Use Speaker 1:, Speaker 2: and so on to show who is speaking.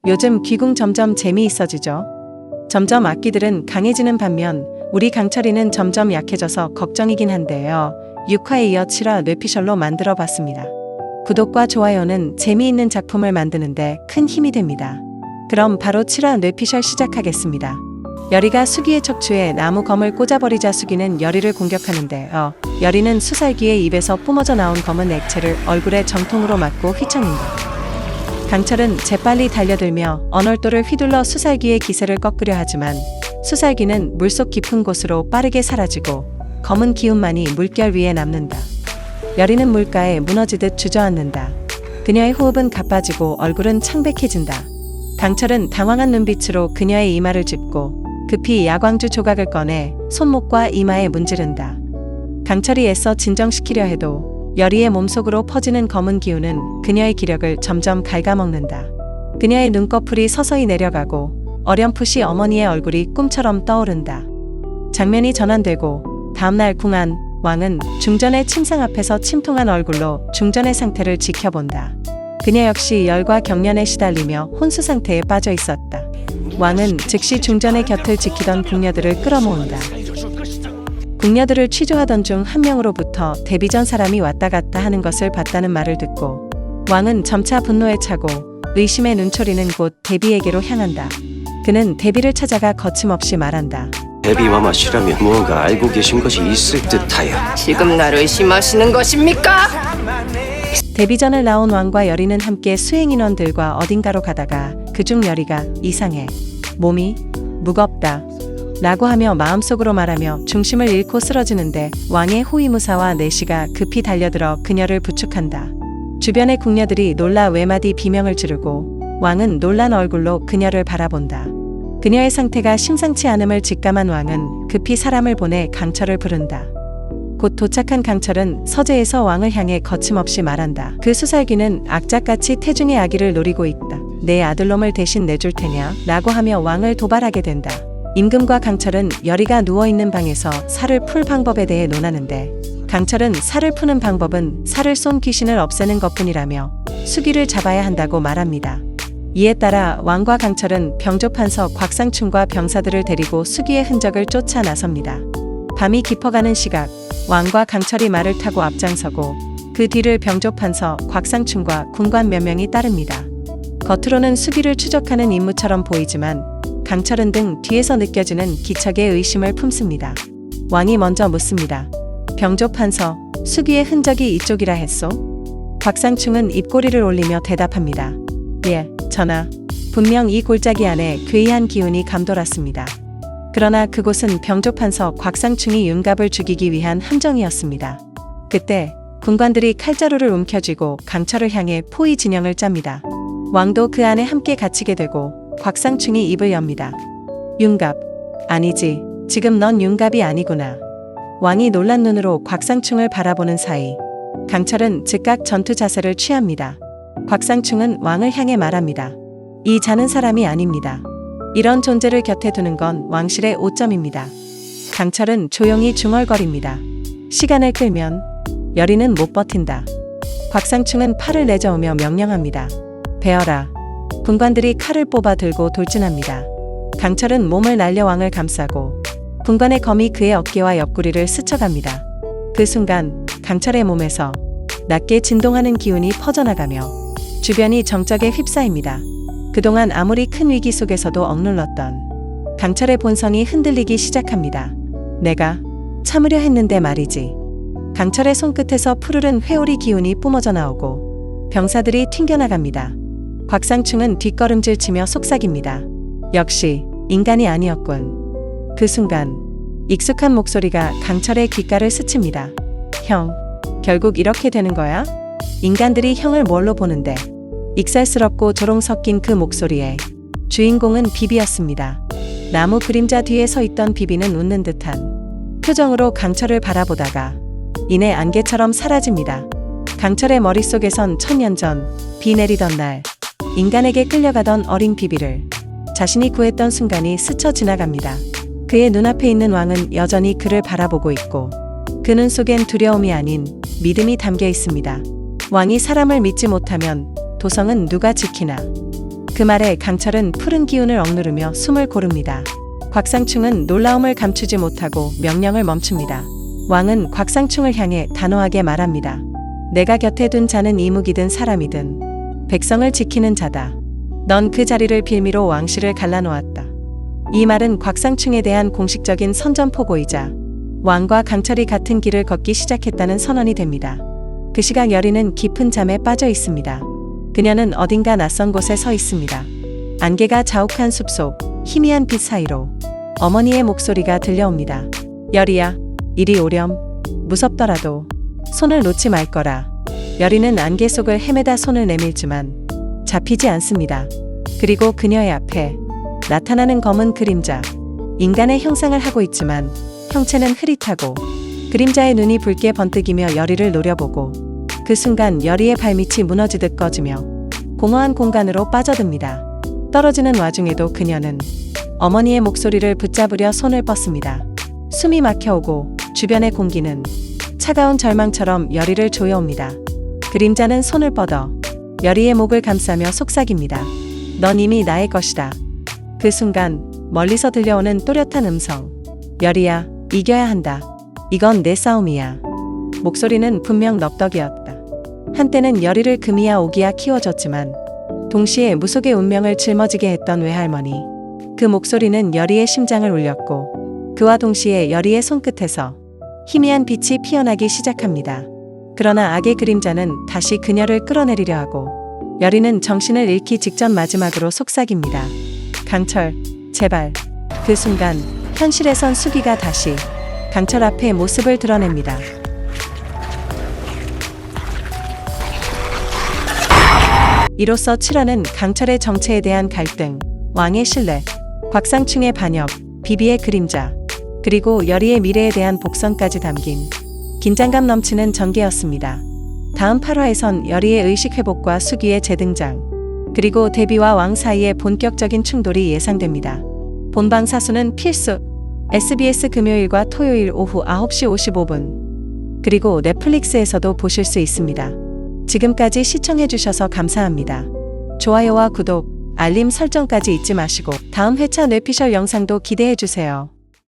Speaker 1: 요즘 귀궁 점점 재미있어지죠. 점점 악기들은 강해지는 반면 우리 강철이는 점점 약해져서 걱정이긴 한데요. 6화에 이어 7화 뇌피셜로 만들어 봤습니다. 구독과 좋아요는 재미있는 작품을 만드는데 큰 힘이 됩니다. 그럼 바로 7화 뇌피셜 시작하겠습니다. 여리가 수기의 척추에 나무 검을 꽂아버리자 수기는 여리를 공격하는데요. 여리는 수살기의 입에서 뿜어져 나온 검은 액체를 얼굴에 정통으로 맞고 휘청인다. 강철은 재빨리 달려들며 언얼도를 휘둘러 수살기의 기세를 꺾으려 하지만 수살기는 물속 깊은 곳으로 빠르게 사라지고 검은 기운만이 물결 위에 남는다. 여리는 물가에 무너지듯 주저앉는다. 그녀의 호흡은 가빠지고 얼굴은 창백해진다. 강철은 당황한 눈빛으로 그녀의 이마를 짚고 급히 야광주 조각을 꺼내 손목과 이마에 문지른다. 강철이 애써 진정시키려 해도 여리의 몸속으로 퍼지는 검은 기운은 그녀의 기력을 점점 갉아먹는다. 그녀의 눈꺼풀이 서서히 내려가고 어렴풋이 어머니의 얼굴이 꿈처럼 떠오른다. 장면이 전환되고 다음날 궁한 왕은 중전의 침상 앞에서 침통한 얼굴로 중전의 상태를 지켜본다. 그녀 역시 열과 경련에 시달리며 혼수 상태에 빠져 있었다. 왕은 즉시 중전의 곁을 지키던 궁녀들을 끌어모은다. 궁녀들을 취조하던 중 한 명으로부터 데뷔 전 사람이 왔다 갔다 하는 것을 봤다는 말을 듣고 왕은 점차 분노에 차고 의심의 눈초리는 곧 데뷔에게로 향한다. 그는 데뷔를 찾아가 거침없이 말한다.
Speaker 2: 데뷔 마마시라면 무언가 알고 계신 것이 있을 듯하여.
Speaker 3: 지금 날 의심하시는 것입니까?
Speaker 1: 데뷔전을 나온 왕과 여리는 함께 수행 인원들과 어딘가로 가다가 그중 여리가 이상해. 몸이 무겁다. 라고 하며 마음속으로 말하며 중심을 잃고 쓰러지는데 왕의 호위무사와 내시가 급히 달려들어 그녀를 부축한다. 주변의 궁녀들이 놀라 외마디 비명을 지르고 왕은 놀란 얼굴로 그녀를 바라본다. 그녀의 상태가 심상치 않음을 직감한 왕은 급히 사람을 보내 강철을 부른다. 곧 도착한 강철은 서재에서 왕을 향해 거침없이 말한다. 그 수살기는 악착같이 태중의 아기를 노리고 있다. 내 아들놈을 대신 내줄 테냐? 라고 하며 왕을 도발하게 된다. 임금과 강철은 여리가 누워있는 방에서 살을 풀 방법에 대해 논하는데 강철은 살을 푸는 방법은 살을 쏜 귀신을 없애는 것뿐이라며 수기를 잡아야 한다고 말합니다. 이에 따라 왕과 강철은 병조판서 곽상충과 병사들을 데리고 수기의 흔적을 쫓아 나섭니다. 밤이 깊어가는 시각 왕과 강철이 말을 타고 앞장서고 그 뒤를 병조판서 곽상충과 군관 몇 명이 따릅니다. 겉으로는 수기를 추적하는 임무처럼 보이지만 강철은 등 뒤에서 느껴지는 기척에 의심을 품습니다. 왕이 먼저 묻습니다. 병조판서, 수기의 흔적이 이쪽이라 했소? 곽상충은 입꼬리를 올리며 대답합니다. 예, 전하. 분명 이 골짜기 안에 괴이한 기운이 감돌았습니다. 그러나 그곳은 병조판서 곽상충이 윤갑을 죽이기 위한 함정이었습니다. 그때 군관들이 칼자루를 움켜쥐고 강철을 향해 포위 진영을 짭니다. 왕도 그 안에 함께 갇히게 되고 곽상충이 입을 엽니다. 윤갑. 아니지. 지금 넌 윤갑이 아니구나. 왕이 놀란 눈으로 곽상충을 바라보는 사이 강철은 즉각 전투 자세를 취합니다. 곽상충은 왕을 향해 말합니다. 이 자는 사람이 아닙니다. 이런 존재를 곁에 두는 건 왕실의 오점입니다. 강철은 조용히 중얼거립니다. 시간을 끌면 여리는 못 버틴다. 곽상충은 팔을 내저으며 명령합니다. 베어라. 군관들이 칼을 뽑아 들고 돌진합니다. 강철은 몸을 날려 왕을 감싸고 군관의 검이 그의 어깨와 옆구리를 스쳐갑니다. 그 순간 강철의 몸에서 낮게 진동하는 기운이 퍼져나가며 주변이 정적에 휩싸입니다. 그동안 아무리 큰 위기 속에서도 억눌렀던 강철의 본성이 흔들리기 시작합니다. 내가 참으려 했는데 말이지. 강철의 손끝에서 푸르른 회오리 기운이 뿜어져 나오고 병사들이 튕겨나갑니다. 곽상충은 뒷걸음질 치며 속삭입니다. 역시 인간이 아니었군. 그 순간 익숙한 목소리가 강철의 귓가를 스칩니다. 형, 결국 이렇게 되는 거야? 인간들이 형을 뭘로 보는데? 익살스럽고 조롱 섞인 그 목소리에 주인공은 비비였습니다. 나무 그림자 뒤에 서 있던 비비는 웃는 듯한 표정으로 강철을 바라보다가 이내 안개처럼 사라집니다. 강철의 머릿속에선 천년 전 비 내리던 날 인간에게 끌려가던 어린 비비를 자신이 구했던 순간이 스쳐 지나갑니다. 그의 눈앞에 있는 왕은 여전히 그를 바라보고 있고 그 눈 속엔 두려움이 아닌 믿음이 담겨 있습니다. 왕이 사람을 믿지 못하면 도성은 누가 지키나. 그 말에 강철은 푸른 기운을 억누르며 숨을 고릅니다. 곽상충은 놀라움을 감추지 못하고 명령을 멈춥니다. 왕은 곽상충을 향해 단호하게 말합니다. 내가 곁에 둔 자는 이묵이든 사람이든 백성을 지키는 자다. 넌 그 자리를 빌미로 왕실을 갈라놓았다. 이 말은 곽상충에 대한 공식적인 선전포고이자 왕과 강철이 같은 길을 걷기 시작했다는 선언이 됩니다. 그 시각 여리는 깊은 잠에 빠져 있습니다. 그녀는 어딘가 낯선 곳에 서 있습니다. 안개가 자욱한 숲속 희미한 빛 사이로 어머니의 목소리가 들려옵니다. 여리야, 이리 오렴. 무섭더라도 손을 놓지 말 거라. 여리는 안개 속을 헤매다 손을 내밀지만 잡히지 않습니다. 그리고 그녀의 앞에 나타나는 검은 그림자. 인간의 형상을 하고 있지만 형체는 흐릿하고 그림자의 눈이 붉게 번뜩이며 여리를 노려보고 그 순간 여리의 발밑이 무너지듯 꺼지며 공허한 공간으로 빠져듭니다. 떨어지는 와중에도 그녀는 어머니의 목소리를 붙잡으려 손을 뻗습니다. 숨이 막혀오고 주변의 공기는 차가운 절망처럼 여리를 조여옵니다. 그림자는 손을 뻗어 여리의 목을 감싸며 속삭입니다. 넌 이미 나의 것이다. 그 순간 멀리서 들려오는 또렷한 음성. 여리야, 이겨야 한다. 이건 내 싸움이야. 목소리는 분명 넙덕이었다. 한때는 여리를 금이야 오기야 키워줬지만 동시에 무속의 운명을 짊어지게 했던 외할머니. 그 목소리는 여리의 심장을 울렸고 그와 동시에 여리의 손끝에서 희미한 빛이 피어나기 시작합니다. 그러나 악의 그림자는 다시 그녀를 끌어내리려 하고 여리는 정신을 잃기 직전 마지막으로 속삭입니다. 강철, 제발. 그 순간 현실에선 수기가 다시 강철 앞에 모습을 드러냅니다. 이로써 7화는 강철의 정체에 대한 갈등, 왕의 신뢰, 곽상충의 반역, 비비의 그림자, 그리고 여리의 미래에 대한 복선까지 담긴 긴장감 넘치는 전개였습니다. 다음 8화에선 여리의 의식 회복과 수기의 재등장, 그리고 데뷔와 왕 사이의 본격적인 충돌이 예상됩니다. 본방 사수는 필수! SBS 금요일과 토요일 오후 9시 55분, 그리고 넷플릭스에서도 보실 수 있습니다. 지금까지 시청해주셔서 감사합니다. 좋아요와 구독, 알림 설정까지 잊지 마시고 다음 회차 뇌피셜 영상도 기대해주세요.